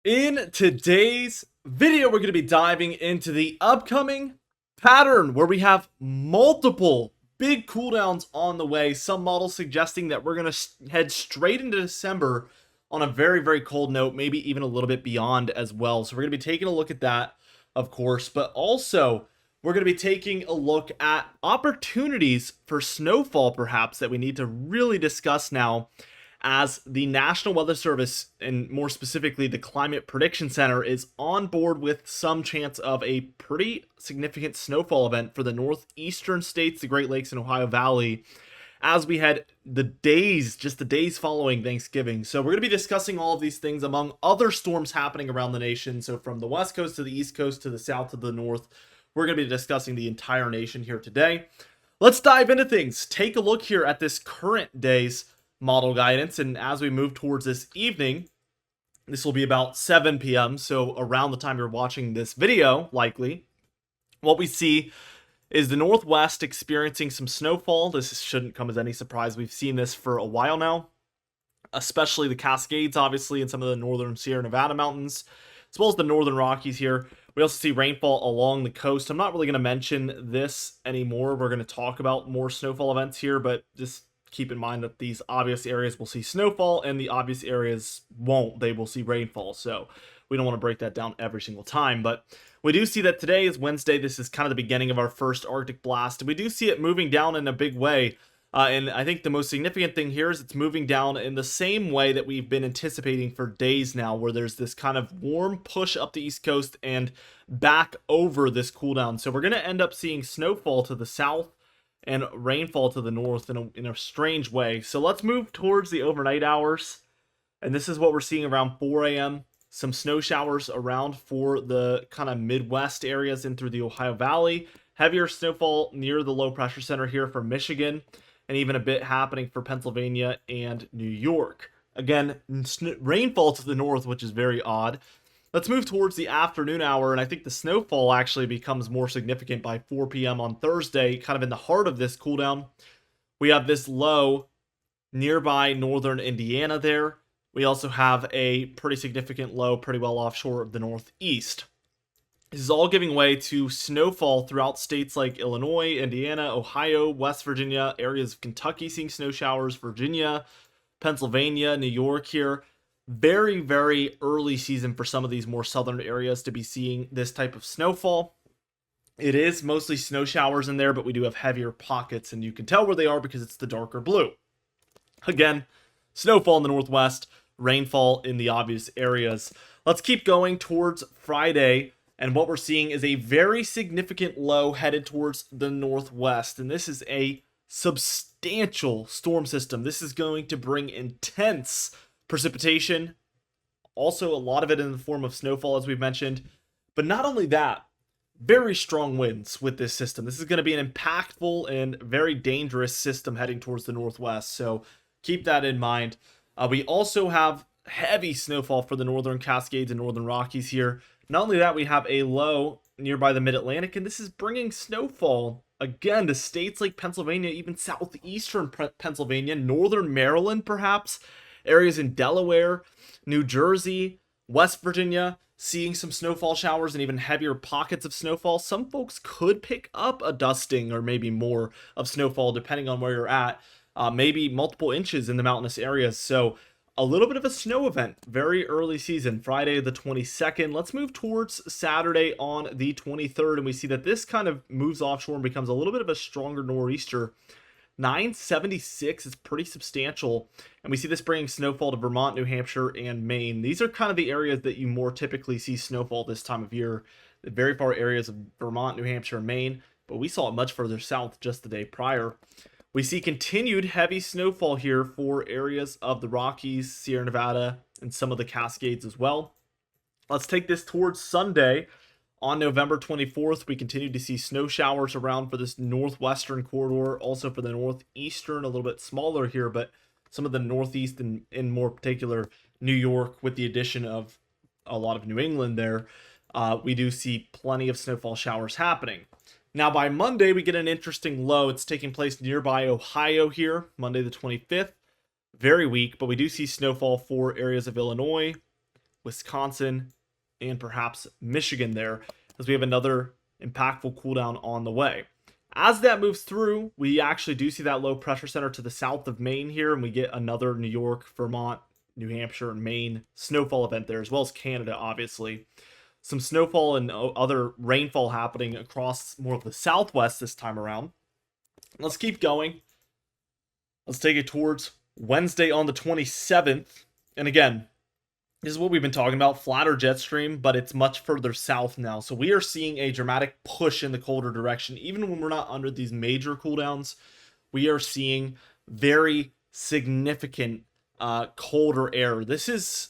In today's video, we're going to be diving into the upcoming pattern where we have multiple big cooldowns on the way. Some models suggesting that we're going to head straight into December on a very, very cold note, maybe even a little bit beyond as well. So we're going to be taking a look at that, of course, but also we're going to be taking a look at opportunities for snowfall, perhaps, that we need to really discuss now, as the National Weather Service, and more specifically the Climate Prediction Center, is on board with some chance of a pretty significant snowfall event for the northeastern states, the Great Lakes, and Ohio Valley, as we had just the days following Thanksgiving. So we're going to be discussing all of these things among other storms happening around the nation. So from the west coast to the east coast to the south to the north, we're going to be discussing the entire nation here today. Let's dive into things. Take a look here at this current day's model guidance, and as we move towards this evening, this will be about 7 p.m. so around the time you're watching this video, likely, what we see is the Northwest experiencing some snowfall. This shouldn't come as any surprise. We've seen this for a while now, especially the Cascades, obviously, and some of the northern Sierra Nevada mountains, as well as the northern Rockies here. We also see rainfall along the coast. I'm not really going to mention this anymore. We're going to talk about more snowfall events here, but just keep in mind that these obvious areas will see snowfall and the obvious areas won't. They will see rainfall. So we don't want to break that down every single time. But we do see that today is Wednesday. This is kind of the beginning of our first Arctic blast. We do see it moving down in a big way. And I think the most significant thing here is it's moving down in the same way that we've been anticipating for days now, where there's this kind of warm push up the East Coast and back over this cool down. So we're going to end up seeing snowfall to the south and rainfall to the north in a strange way. So let's move towards the overnight hours. And this is what we're seeing around 4 a.m. Some snow showers around for the kind of Midwest areas in through the Ohio Valley. Heavier snowfall near the low pressure center here for Michigan. And even a bit happening for Pennsylvania and New York. Again, rainfall to the north, which is very odd. Let's move towards the afternoon hour, and I think the snowfall actually becomes more significant by 4 p.m. on Thursday, kind of in the heart of this cooldown. We have this low nearby northern Indiana there. We also have a pretty significant low pretty well offshore of the northeast. This is all giving way to snowfall throughout states like Illinois, Indiana, Ohio, West Virginia, areas of Kentucky seeing snow showers, Virginia, Pennsylvania, New York here. Very, very early season for some of these more southern areas to be seeing this type of snowfall. It is mostly snow showers in there, but we do have heavier pockets, and you can tell where they are because it's the darker blue. Again, snowfall in the northwest, rainfall in the obvious areas. Let's keep going towards Friday, and what we're seeing is a very significant low headed towards the northwest, and this is a substantial storm system. This is going to bring intense precipitation, also a lot of it in the form of snowfall, as we've mentioned. But not only that, very strong winds with this system. This is going to be an impactful and very dangerous system heading towards the northwest, so keep that in mind. We also have heavy snowfall for the northern Cascades and northern Rockies here. Not only that, we have a low nearby the mid-Atlantic, and this is bringing snowfall again to states like Pennsylvania, even southeastern Pennsylvania, northern Maryland perhaps, areas in Delaware, New Jersey, West Virginia, seeing some snowfall showers and even heavier pockets of snowfall. Some folks could pick up a dusting or maybe more of snowfall depending on where you're at, maybe multiple inches in the mountainous areas. So a little bit of a snow event, very early season, Friday the 22nd. Let's move towards Saturday on the 23rd, and we see that this kind of moves offshore and becomes a little bit of a stronger nor'easter. 976 is pretty substantial, and we see this bringing snowfall to Vermont, New Hampshire, and Maine. These are kind of the areas that you more typically see snowfall this time of year, the very far areas of Vermont, New Hampshire, and Maine, but we saw it much further south just the day prior. We see continued heavy snowfall here for areas of the Rockies, Sierra Nevada, and some of the Cascades as well. Let's take this towards Sunday. On November 24th, we continue to see snow showers around for this northwestern corridor, also for the northeastern, a little bit smaller here, but some of the northeast and in more particular New York, with the addition of a lot of New England there, we do see plenty of snowfall showers happening. Now by Monday, we get an interesting low. It's taking place nearby Ohio here, Monday the 25th. Very weak, but we do see snowfall for areas of Illinois, Wisconsin, and perhaps Michigan there, as we have another impactful cooldown on the way. As that moves through, we actually do see that low pressure center to the south of Maine here, and we get another New York, Vermont, New Hampshire, and Maine snowfall event there, as well as Canada, obviously. Some snowfall and other rainfall happening across more of the southwest this time around. Let's keep going. Let's take it towards Wednesday on the 27th. And again, this is what we've been talking about, flatter jet stream, but it's much further south now. So we are seeing a dramatic push in the colder direction. Even when we're not under these major cooldowns, we are seeing very significant colder air. This is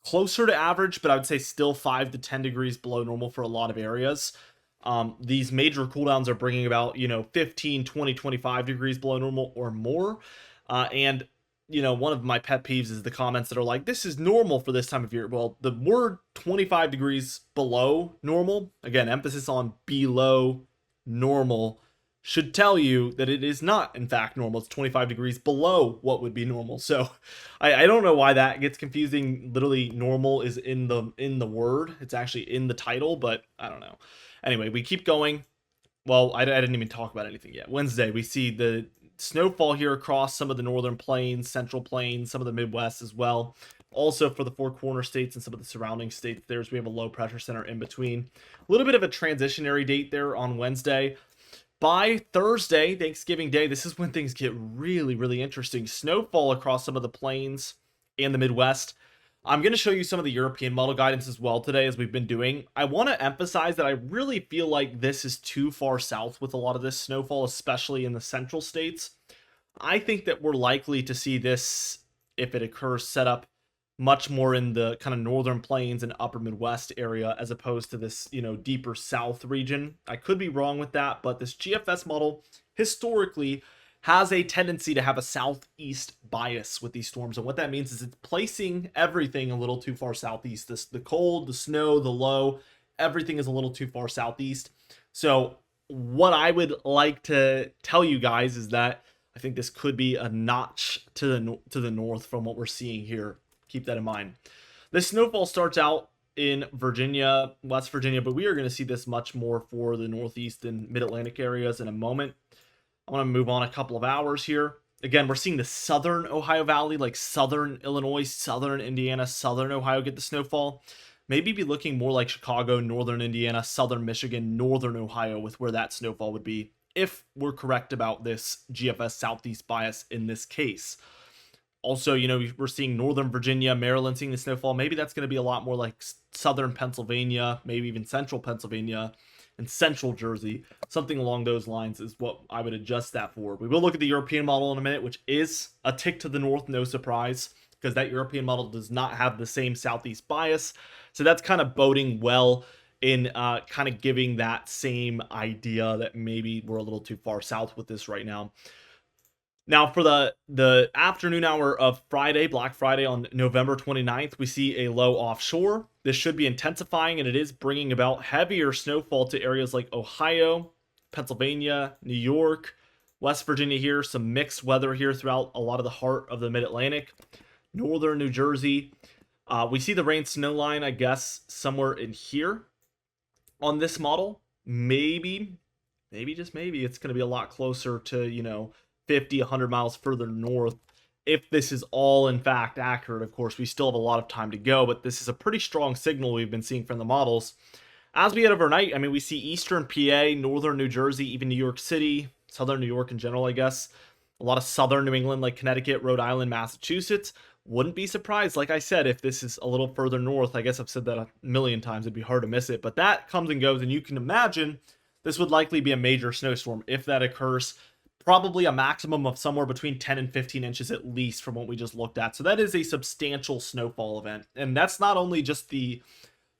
closer to average, but I would say still 5 to 10 degrees below normal for a lot of areas. These major cooldowns are bringing about, 15, 20, 25 degrees below normal or more. And one of my pet peeves is the comments that are like, this is normal for this time of year. Well, the word 25 degrees below normal, again, emphasis on below normal, should tell you that it is not, in fact, normal. It's 25 degrees below what would be normal. So I don't know why that gets confusing. Literally, normal is in the word. It's actually in the title, but I don't know. Anyway, we keep going. Well, I didn't even talk about anything yet. Wednesday, we see the snowfall here across some of the northern plains, central plains, some of the Midwest as well. Also for the Four Corner states and some of the surrounding states there, as we have a low pressure center in between. A little bit of a transitionary date there on Wednesday. By Thursday, Thanksgiving Day, this is when things get really, really interesting. Snowfall across some of the plains and the Midwest. I'm going to show you some of the European model guidance as well today, as we've been doing. I want to emphasize that I really feel like this is too far south with a lot of this snowfall, especially in the central states. I think that we're likely to see this, if it occurs, set up much more in the kind of northern plains and upper Midwest area, as opposed to this, deeper south region. I could be wrong with that, but this GFS model historically has a tendency to have a southeast bias with these storms. And what that means is it's placing everything a little too far southeast. The cold, the snow, the low, everything is a little too far southeast. So what I would like to tell you guys is that I think this could be a notch to the north from what we're seeing here. Keep that in mind. This snowfall starts out in Virginia, West Virginia, but we are going to see this much more for the Northeast and Mid-Atlantic areas in a moment. I want to move on a couple of hours here. Again, we're seeing the southern Ohio Valley, like southern Illinois, southern Indiana, southern Ohio get the snowfall. Maybe be looking more like Chicago, northern Indiana, southern Michigan, northern Ohio with where that snowfall would be, if we're correct about this GFS southeast bias in this case. Also, we're seeing northern Virginia, Maryland seeing the snowfall. Maybe that's going to be a lot more like southern Pennsylvania, maybe even central Pennsylvania and central Jersey. Something along those lines is what I would adjust that for. We will look at the European model in a minute, which is a tick to the north, no surprise, because that European model does not have the same southeast bias. So that's kind of boding well in kind of giving that same idea that maybe we're a little too far south with this right now. Now, for the afternoon hour of Friday, Black Friday on November 29th, we see a low offshore. This should be intensifying, and it is bringing about heavier snowfall to areas like Ohio, Pennsylvania, New York, West Virginia here. Some mixed weather here throughout a lot of the heart of the Mid-Atlantic, northern New Jersey. We see the rain snow line, I guess, somewhere in here on this model. Maybe just maybe, it's going to be a lot closer to, 50, 100 miles further north. If this is all in fact accurate, of course, we still have a lot of time to go, but this is a pretty strong signal we've been seeing from the models. As we head overnight, we see eastern PA, northern New Jersey, even New York City, southern New York in general, I guess. A lot of southern New England, like Connecticut, Rhode Island, Massachusetts. Wouldn't be surprised, like I said, if this is a little further north. I guess I've said that a million times. It'd be hard to miss it, but that comes and goes, and you can imagine this would likely be a major snowstorm if that occurs. Probably a maximum of somewhere between 10 and 15 inches at least from what we just looked at. So that is a substantial snowfall event. And that's not only just the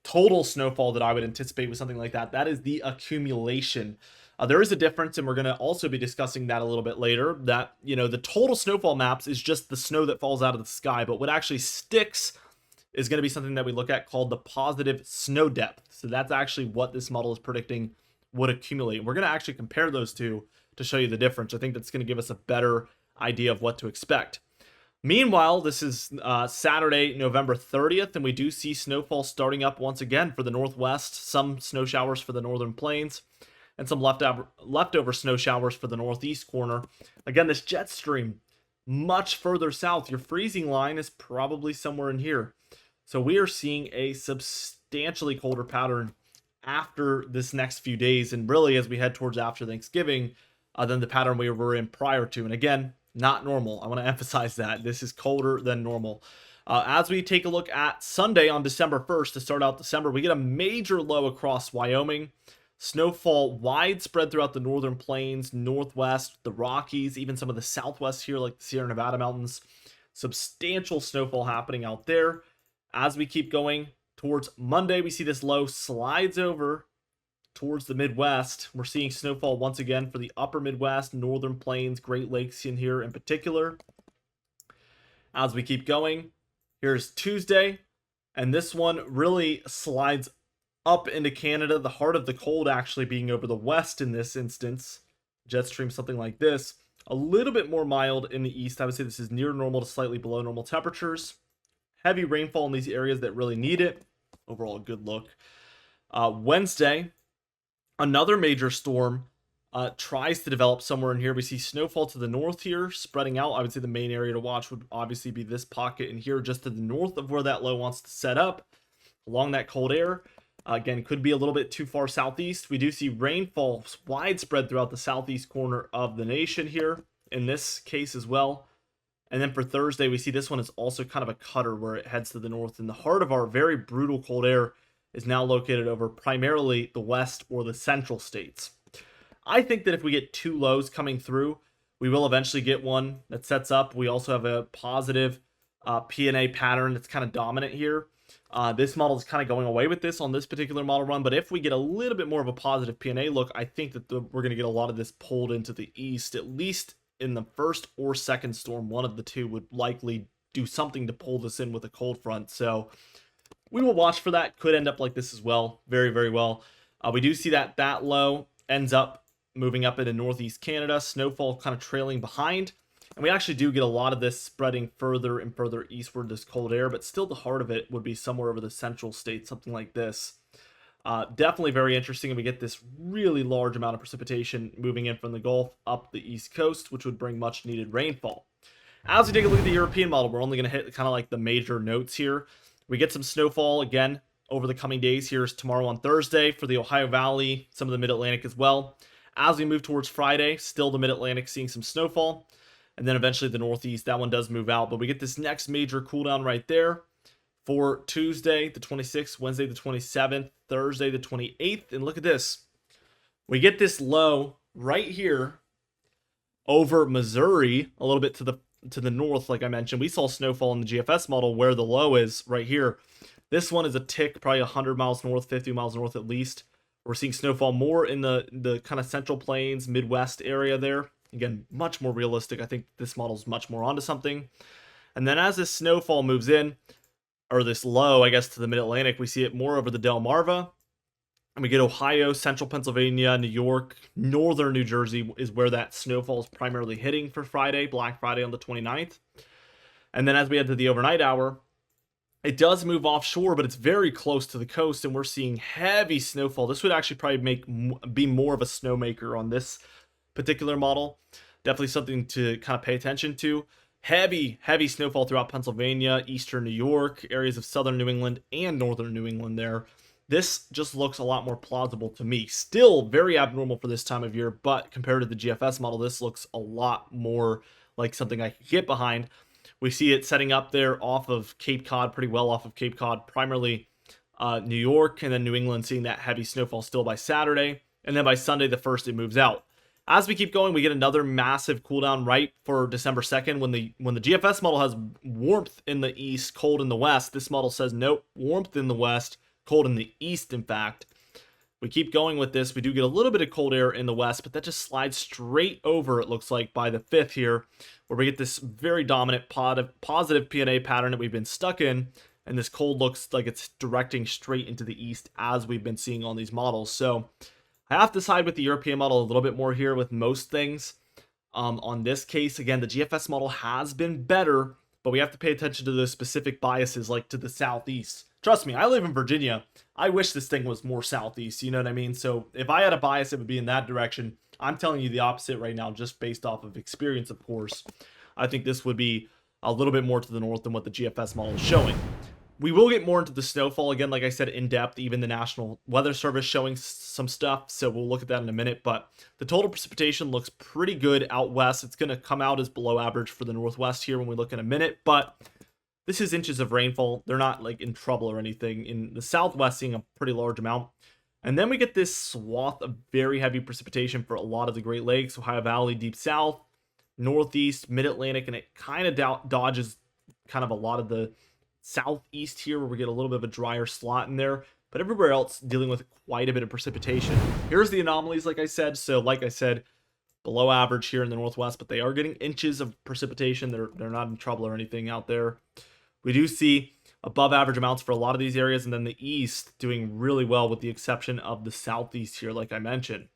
total snowfall that I would anticipate with something like that. That is the accumulation. There is a difference, and we're going to also be discussing that a little bit later, that, the total snowfall maps is just the snow that falls out of the sky. But what actually sticks is going to be something that we look at called the positive snow depth. So that's actually what this model is predicting would accumulate. We're going to actually compare those two to show you the difference. I think that's going to give us a better idea of what to expect. Meanwhile, this is Saturday, November 30th, and we do see snowfall starting up once again for the northwest, some snow showers for the northern plains, and some leftover snow showers for the northeast corner. Again, this jet stream much further south. Your freezing line is probably somewhere in here. So we are seeing a substantially colder pattern after this next few days, and really as we head towards after Thanksgiving, than the pattern we were in prior to. And again, not normal. I want to emphasize that this is colder than normal. As we take a look at Sunday on December 1st to start out December, we get a major low across Wyoming. Snowfall widespread throughout the northern plains, northwest, the Rockies, even some of the southwest here, like the Sierra Nevada mountains. Substantial snowfall happening out there. As we keep going towards Monday, we see this low slides over towards the Midwest. We're seeing snowfall once again for the upper Midwest, northern plains, Great Lakes in here in particular. As we keep going, here's Tuesday, and this one really slides up into Canada, the heart of the cold actually being over the west in this instance. Jet stream, something like this. A little bit more mild in the east. I would say this is near normal to slightly below normal temperatures. Heavy rainfall in these areas that really need it. Overall, a good look. Wednesday, another major storm tries to develop somewhere in here. We see snowfall to the north here, spreading out. I would say the main area to watch would obviously be this pocket in here, just to the north of where that low wants to set up, along that cold air. Again, could be a little bit too far southeast. We do see rainfall widespread throughout the southeast corner of the nation here, in this case as well. And then for Thursday, we see this one is also kind of a cutter where it heads to the north. And the heart of our very brutal cold air is now located over primarily the west or the central states. I think that if we get two lows coming through, we will eventually get one that sets up. We also have a positive P&A pattern that's kind of dominant here. This model is kind of going away with this on this particular model run, but if we get a little bit more of a positive P&A look, I think that we're going to get a lot of this pulled into the east, at least in the first or second storm. One of the two would likely do something to pull this in with a cold front, so we will watch for that. Could end up like this as well, very, very well. We do see that that low ends up moving up into northeast Canada, snowfall kind of trailing behind. And we actually do get a lot of this spreading further and further eastward, this cold air, but still the heart of it would be somewhere over the central states, something like this. Definitely very interesting, and we get this really large amount of precipitation moving in from the Gulf up the east coast, which would bring much needed rainfall. As we take a look at the European model, we're only going to hit kind of like the major notes here. We get some snowfall again over the coming days. Here's tomorrow on Thursday for the Ohio Valley, some of the Mid-Atlantic as well. As we move towards Friday, still the Mid-Atlantic seeing some snowfall. And then eventually the Northeast, that one does move out. But we get this next major cool down right there for Tuesday, the 26th, Wednesday, the 27th, Thursday, the 28th. And look at this. We get this low right here over Missouri, a little bit to the north, like I mentioned. We saw snowfall in the GFS model where the low is right here. This one is a tick, probably 100 miles north, 50 miles north at least. We're seeing snowfall more in the kind of central plains, Midwest area there. Again, much more realistic. I think this model's much more onto something. And then as this snowfall moves in, or this low, I guess, to the Mid-Atlantic, we see it more over the Delmarva. And we get Ohio, central Pennsylvania, New York, northern New Jersey is where that snowfall is primarily hitting for Friday, Black Friday on the 29th. And then as we head to the overnight hour, it does move offshore, but it's very close to the coast, and we're seeing heavy snowfall. This would actually probably be more of a snowmaker on this particular model. Definitely something to kind of pay attention to. Heavy snowfall throughout Pennsylvania, eastern New York, areas of southern New England, and northern New England there. This just looks a lot more plausible to me. Still very abnormal for this time of year, but compared to the GFS model, this looks a lot more like something I could get behind. We see it setting up there off of Cape Cod, pretty well off of Cape Cod, primarily New York, and then New England seeing that heavy snowfall still by Saturday. And then by Sunday, the 1st, it moves out. As we keep going, we get another massive cool down right for December 2nd. When the GFS model has warmth in the east, cold in the west, this model says nope, warmth in the west, cold in the east, in fact. We keep going with this. We do get a little bit of cold air in the west, but that just slides straight over, it looks like, by the 5th here, where we get this very dominant positive P&A pattern that we've been stuck in, and this cold looks like it's directing straight into the east as we've been seeing on these models. So I have to side with the European model a little bit more here with most things. On this case, again, the GFS model has been better, but we have to pay attention to those specific biases, like to the southeast. Trust me, I live in Virginia. I wish this thing was more southeast, you know what I mean? So if I had a bias, it would be in that direction. I'm telling you the opposite right now, just based off of experience, of course. I think this would be a little bit more to the north than what the GFS model is showing. We will get more into the snowfall again, like I said, in depth. Even the National Weather Service showing some stuff, so we'll look at that in a minute. But the total precipitation looks pretty good out west. It's going to come out as below average for the northwest here when we look in a minute, but this is inches of rainfall. They're not like in trouble or anything. In the southwest, seeing a pretty large amount. And then we get this swath of very heavy precipitation for a lot of the Great Lakes, Ohio Valley, deep south, northeast, mid-Atlantic, and it kind of dodges kind of a lot of the southeast here where we get a little bit of a drier slot in there, but everywhere else dealing with quite a bit of precipitation. Here's the anomalies, like I said. So like I said, below average here in the northwest, but they are getting inches of precipitation. They're not in trouble or anything out there. We do see above average amounts for a lot of these areas, and then the east doing really well with the exception of the southeast here, like I mentioned.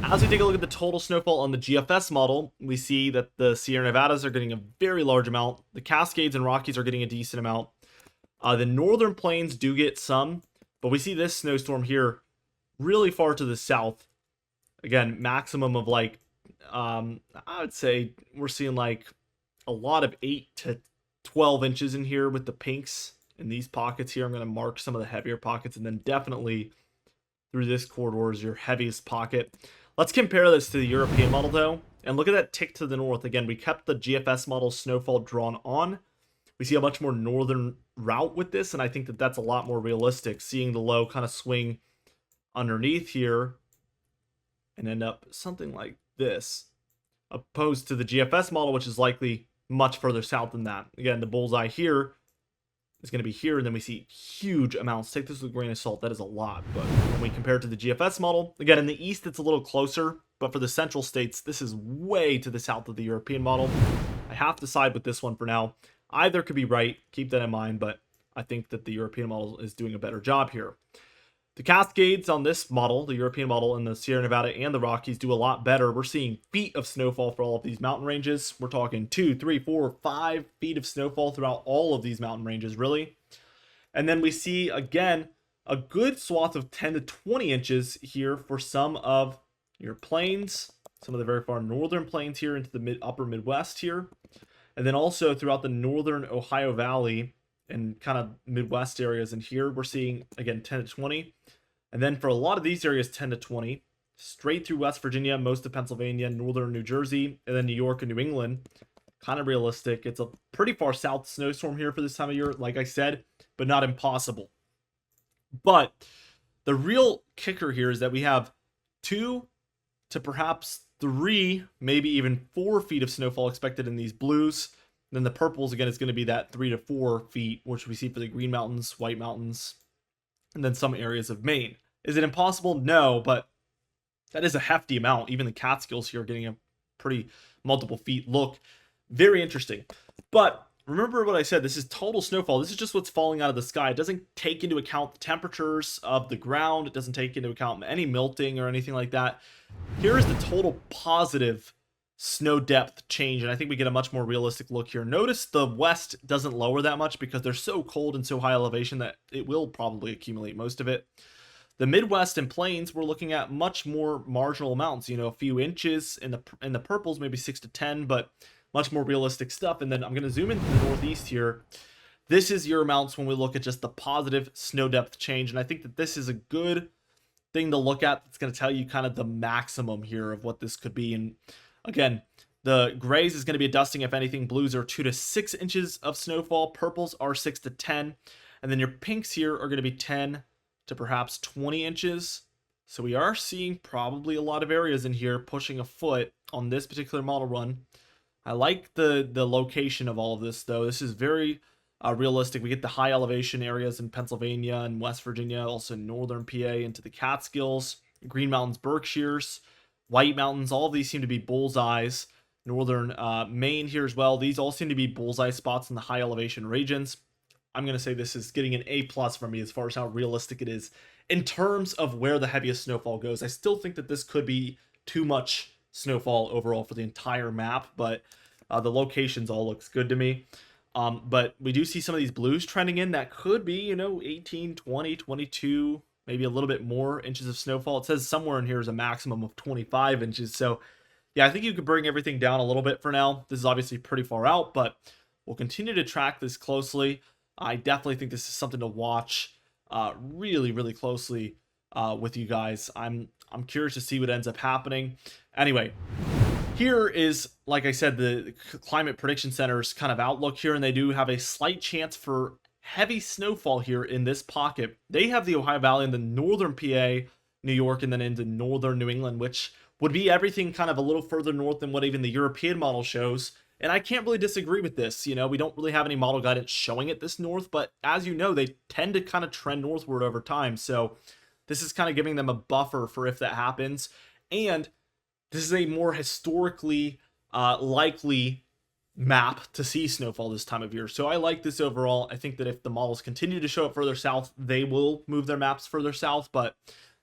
As we take a look at the total snowfall on the GFS model, we see that the Sierra Nevadas are getting a very large amount. The Cascades and Rockies are getting a decent amount. The northern plains do get some, but we see this snowstorm here really far to the south. Again, maximum of like, I would say we're seeing like a lot of 8 to 12 inches in here with the pinks in these pockets here. I'm going to mark some of the heavier pockets, and then definitely through this corridor is your heaviest pocket. Let's compare this to the European model though, and look at that tick to the north. Again, we kept the GFS model snowfall drawn on. We see a much more northern route with this, and I think that that's a lot more realistic, seeing the low kind of swing underneath here and end up something like this, opposed to the GFS model, which is likely much further south than that. Again, the bullseye here is going to be here, and then we see huge amounts. Take this with a grain of salt. That is a lot, but when we compare it to the GFS model, again, in the east, it's a little closer, but for the central states, this is way to the south of the European model. I have to side with this one for now. Either could be right. Keep that in mind, but I think that the European model is doing a better job here. The Cascades on this model, the European model, and the Sierra Nevada and the Rockies do a lot better. We're seeing feet of snowfall for all of these mountain ranges. We're talking 2, 3, 4, 5 feet of snowfall throughout all of these mountain ranges, really. And then we see, again, a good swath of 10 to 20 inches here for some of your plains, some of the very far northern plains here into the upper Midwest here. And then also throughout the northern Ohio Valley and kind of Midwest areas. And here we're seeing, again, 10 to 20. And then for a lot of these areas, 10 to 20. Straight through West Virginia, most of Pennsylvania, northern New Jersey, and then New York and New England. Kind of realistic. It's a pretty far south snowstorm here for this time of year, like I said, but not impossible. But the real kicker here is that we have 2 to perhaps 3, maybe even 4 feet of snowfall expected in these blues. Then the purples, again, is going to be that 3 to 4 feet, which we see for the Green Mountains, White Mountains, and then some areas of Maine. Is it impossible? No, but that is a hefty amount. Even the Catskills here are getting a pretty multiple feet look. Very interesting. But remember what I said, this is total snowfall. This is just what's falling out of the sky. It doesn't take into account the temperatures of the ground. It doesn't take into account any melting or anything like that. Here is the total positive snow depth change, and I think we get a much more realistic look here. Notice the west doesn't lower that much because they're so cold and so high elevation that it will probably accumulate most of it. The Midwest and plains, we're looking at much more marginal amounts, a few inches in the purples, maybe 6 to 10, but much more realistic stuff. And then I'm going to zoom into the northeast here. This is your amounts when we look at just the positive snow depth change, and I think that this is a good thing to look at. It's going to tell you kind of the maximum here of what this could be. And again, the grays is going to be a dusting, if anything. Blues are 2 to 6 inches of snowfall. Purples are 6 to 10. And then your pinks here are going to be 10 to perhaps 20 inches. So we are seeing probably a lot of areas in here pushing a foot on this particular model run. I like the location of all of this, though. This is very realistic. We get the high elevation areas in Pennsylvania and West Virginia, also northern PA into the Catskills, Green Mountains, Berkshires, White Mountains. All of these seem to be bullseyes. Northern Maine here as well. These all seem to be bullseye spots in the high elevation regions. I'm going to say this is getting an A+ for me as far as how realistic it is. In terms of where the heaviest snowfall goes, I still think that this could be too much snowfall overall for the entire map, but The locations all looks good to me. But we do see some of these blues trending in that could be, 18, 20, 22, maybe a little bit more inches of snowfall. It says somewhere in here is a maximum of 25 inches. So yeah, I think you could bring everything down a little bit for now. This is obviously pretty far out, but we'll continue to track this closely. I definitely think this is something to watch really, really closely with you guys. I'm curious to see what ends up happening. Anyway, here is, like I said, the Climate Prediction Center's kind of outlook here, and they do have a slight chance for heavy snowfall here in this pocket. They have the Ohio Valley and the northern PA, New York, and then into northern New England, which would be everything kind of a little further north than what even the European model shows. And I can't really disagree with this. We don't really have any model guidance showing it this north, but as you know, they tend to kind of trend northward over time. So this is kind of giving them a buffer for if that happens. And this is a more historically likely map to see snowfall this time of year. So I like this overall. I think that if the models continue to show up further south, they will move their maps further south, but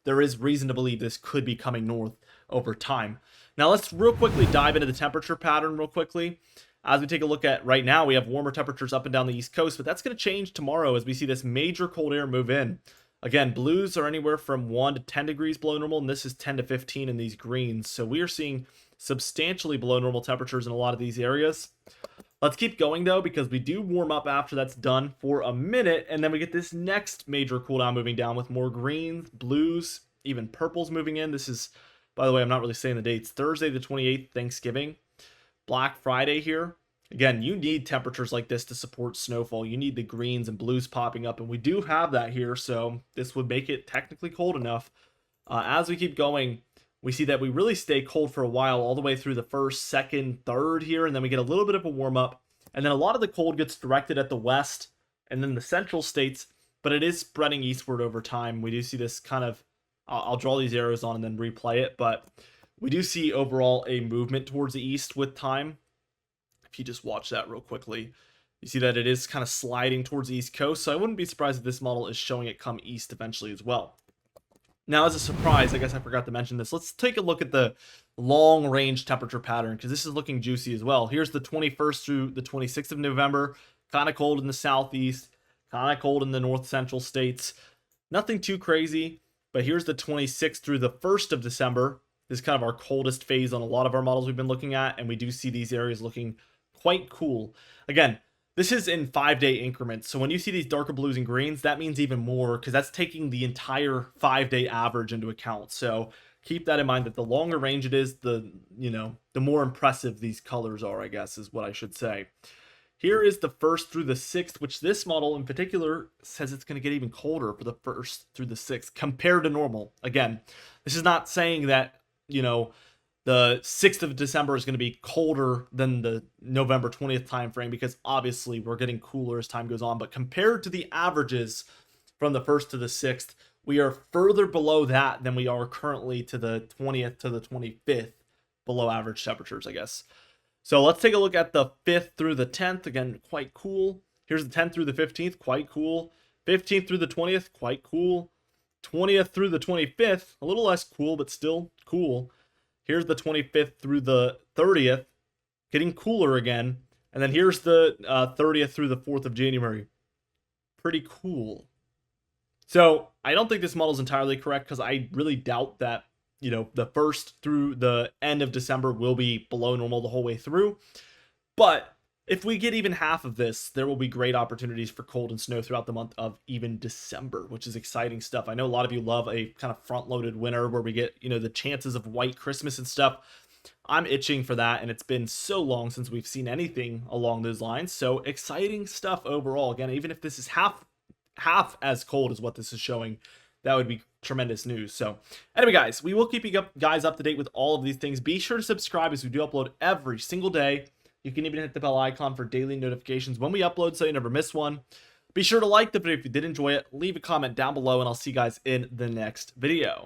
there is reason to believe this could be coming north over time. Now let's real quickly dive into the temperature pattern real quickly. As we take a look at right now, we have warmer temperatures up and down the East Coast, but that's going to change tomorrow as we see this major cold air move in. Again, blues are anywhere from 1 to 10 degrees below normal, and this is 10 to 15 in these greens. So we are seeing substantially below normal temperatures in a lot of these areas. Let's keep going, though, because we do warm up after that's done for a minute, and then we get this next major cool down moving down with more greens, blues, even purples moving in. This is, by the way, I'm not really saying the dates. Thursday the 28th, Thanksgiving. Black Friday here. Again, you need temperatures like this to support snowfall. You need the greens and blues popping up, and we do have that here, so this would make it technically cold enough. As we keep going, we see that we really stay cold for a while, all the way through the first, second, third here, and then we get a little bit of a warm-up, and then a lot of the cold gets directed at the west and then the central states, but it is spreading eastward over time. We do see this kind of, I'll draw these arrows on and then replay it, but we do see overall a movement towards the east with time. If you just watch that real quickly, you see that it is kind of sliding towards the East Coast, so I wouldn't be surprised if this model is showing it come east eventually as well. Now, as a surprise, I guess I forgot to mention this, let's take a look at the long-range temperature pattern, because this is looking juicy as well. Here's the 21st through the 26th of November, kind of cold in the southeast, kind of cold in the north central states. Nothing too crazy, but here's the 26th through the 1st of December. This is kind of our coldest phase on a lot of our models we've been looking at, and we do see these areas looking quite cool. Again, this is in 5-day increments, so when you see these darker blues and greens, that means even more, because that's taking the entire 5-day average into account. So keep that in mind, that the longer range it is, the more impressive these colors are, I guess is what I should say. Here is the 1st through the 6th, which this model in particular says it's going to get even colder for the 1st through the 6th compared to normal. Again, this is not saying that the 6th of December is going to be colder than the November 20th time frame, because obviously we're getting cooler as time goes on, but compared to the averages from the 1st to the 6th, we are further below that than we are currently to the 20th to the 25th below average temperatures, I guess. So let's take a look at the 5th through the 10th. Again, quite cool. Here's the 10th through the 15th, quite cool. 15th through the 20th, quite cool. 20th through the 25th, a little less cool, but still cool. Here's the 25th through the 30th, getting cooler again. And then here's the 30th through the 4th of January. Pretty cool. So I don't think this model is entirely correct, because I really doubt that, the 1st through the end of December will be below normal the whole way through. But if we get even half of this, there will be great opportunities for cold and snow throughout the month of even December, which is exciting stuff. I know a lot of you love a kind of front-loaded winter where we get, the chances of white Christmas and stuff. I'm itching for that, and it's been so long since we've seen anything along those lines. So exciting stuff overall. Again, even if this is half as cold as what this is showing, that would be tremendous news. So anyway, guys, we will keep you guys up to date with all of these things. Be sure to subscribe, as we do upload every single day. You can even hit the bell icon for daily notifications when we upload, so you never miss one. Be sure to like the video if you did enjoy it. Leave a comment down below, and I'll see you guys in the next video.